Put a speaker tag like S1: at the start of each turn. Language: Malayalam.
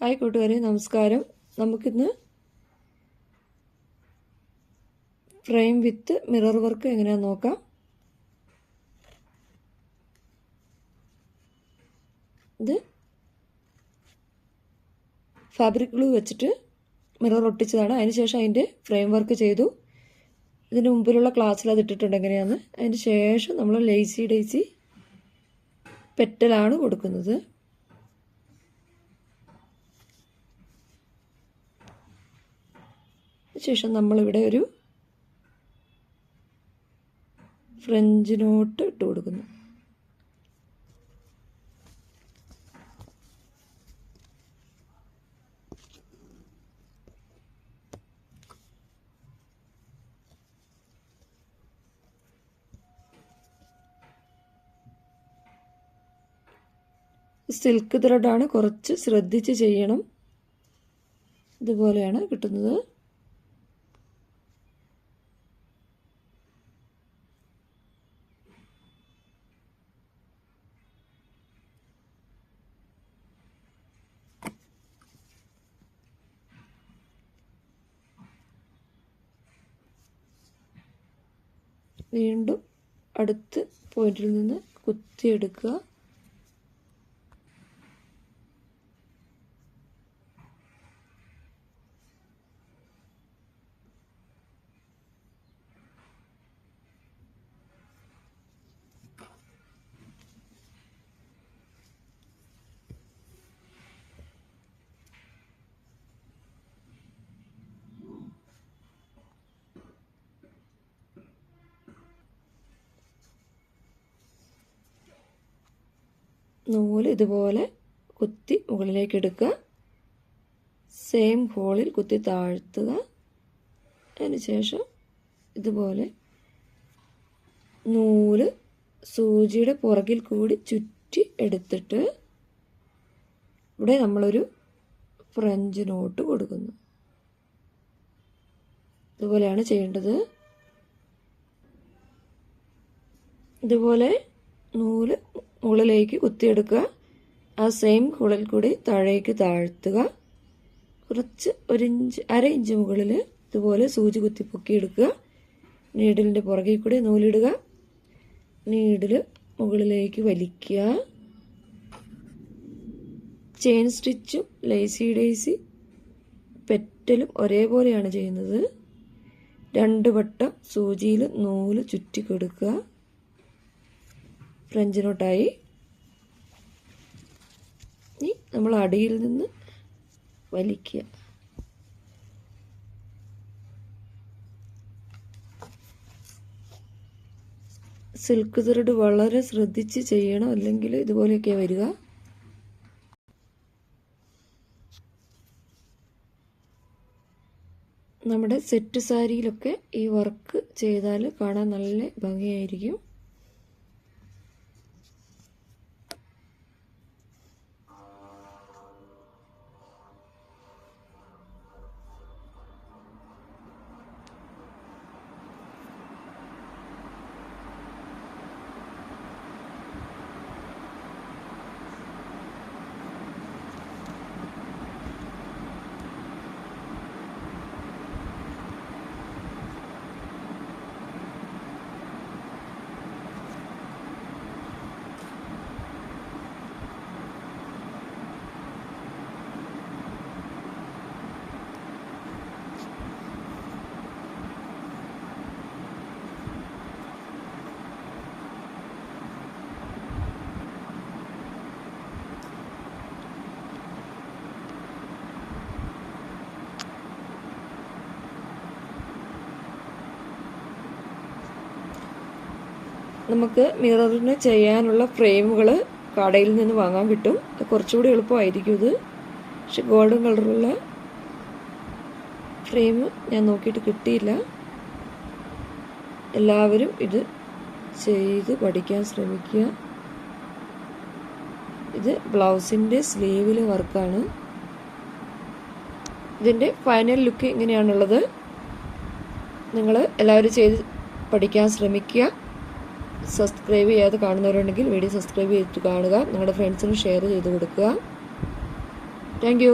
S1: ഹായ് കൂട്ടുകാരെ, നമസ്കാരം. നമുക്കിന്ന് ഫ്രെയിം വിത്ത് മിറർ വർക്ക് എങ്ങനെയാണെന്ന് നോക്കാം. ഇത് ഫാബ്രിക് ഗ്ലൂ വെച്ചിട്ട് മിറർ ഒട്ടിച്ചതാണ്. അതിനുശേഷം അതിൻ്റെ ഫ്രെയിം വർക്ക് ചെയ്തു. ഇതിന് മുമ്പിലുള്ള ക്ലാസ്സിൽ അത് ഇട്ടിട്ടുണ്ട് എങ്ങനെയാണെന്ന്. അതിന് ശേഷം നമ്മൾ ലേസി ഡേസി പെറ്റലാണ് കൊടുക്കുന്നത്. ശേഷം നമ്മളിവിടെ ഒരു ഫ്രഞ്ച് നോട്ട് ഇട്ട് കൊടുക്കുന്നു. സിൽക്ക് ത്രെഡാണ്, കുറച്ച് ശ്രദ്ധിച്ച് ചെയ്യണം. ഇതുപോലെയാണ് കിട്ടുന്നത്. വീണ്ടും അടുത്ത പോയിന്റിൽ നിന്ന് കുത്തിയെടുക്കുക. നൂല് ഇതുപോലെ കുത്തി മുകളിലേക്ക് എടുക്കുക. സെയിം ഹോളിൽ കുത്തി താഴ്ത്തുക. അതിനുശേഷം ഇതുപോലെ നൂല് സൂചിയുടെ പുറകിൽ കൂടി ചുറ്റി എടുത്തിട്ട് ഇവിടെ നമ്മളൊരു ഫ്രഞ്ച് നോട്ട് കൊടുക്കുന്നു. ഇതുപോലെയാണ് ചെയ്യേണ്ടത്. ഇതുപോലെ നൂല് മുകളിലേക്ക് കുത്തിയെടുക്കുക. ആ സെയിം ഹോളിൽ കൂടി താഴേക്ക് താഴ്ത്തുക. കുറച്ച് അര ഇഞ്ച് മുകളിൽ ഇതുപോലെ സൂചി കുത്തി പൊക്കിയെടുക്കുക. നീഡിലിൻ്റെ പുറകിൽ കൂടി നൂലിടുക. നീഡിൽ മുകളിലേക്ക് വലിക്കുക. ചെയിൻ സ്റ്റിച്ചും ലേസി ഡേസി പെറ്റലും ഒരേപോലെയാണ് ചെയ്യുന്നത്. 2 വട്ടം സൂചിയിൽ നൂല് ചുറ്റി കൊടുക്കുക. ഫ്രഞ്ച് നോട്ടായി. ഇനി നമ്മൾ അടിയിൽ നിന്ന് വലിക്കുക. സിൽക്ക് ത്രെഡ് വളരെ ശ്രദ്ധിച്ച് ചെയ്യണം, അല്ലെങ്കിൽ ഇതുപോലെയൊക്കെ വരിക. നമ്മുടെ സെറ്റ് സാരിയിലൊക്കെ ഈ വർക്ക് ചെയ്താൽ കാണാൻ നല്ല ഭംഗിയായിരിക്കും. നമുക്ക് മിററിന് ചെയ്യാനുള്ള ഫ്രെയിമുകൾ കടയിൽ നിന്ന് വാങ്ങാൻ കിട്ടും. കുറച്ചുകൂടി എളുപ്പമായിരിക്കും ഇത്. പക്ഷെ ഗോൾഡൻ കളറുള്ള ഫ്രെയിം ഞാൻ നോക്കിയിട്ട് കിട്ടിയില്ല. എല്ലാവരും ഇത് ചെയ്ത് പഠിക്കാൻ ശ്രമിക്കുക. ഇത് ബ്ലൗസിൻ്റെ സ്ലീവിൽ വർക്കാണ്. ഇതിൻ്റെ ഫൈനൽ ലുക്ക് ഇങ്ങനെയാണുള്ളത്. നിങ്ങൾ എല്ലാവരും ചെയ്ത് പഠിക്കാൻ ശ്രമിക്കുക. സബ്സ്ക്രൈബ് ചെയ്യാതെ കാണുന്നവരുണ്ടെങ്കിൽ വീഡിയോ സബ്സ്ക്രൈബ് ചെയ്തിട്ട് കാണുക. നിങ്ങളുടെ ഫ്രണ്ട്സിന് ഷെയർ ചെയ്ത് കൊടുക്കുക. Thank you.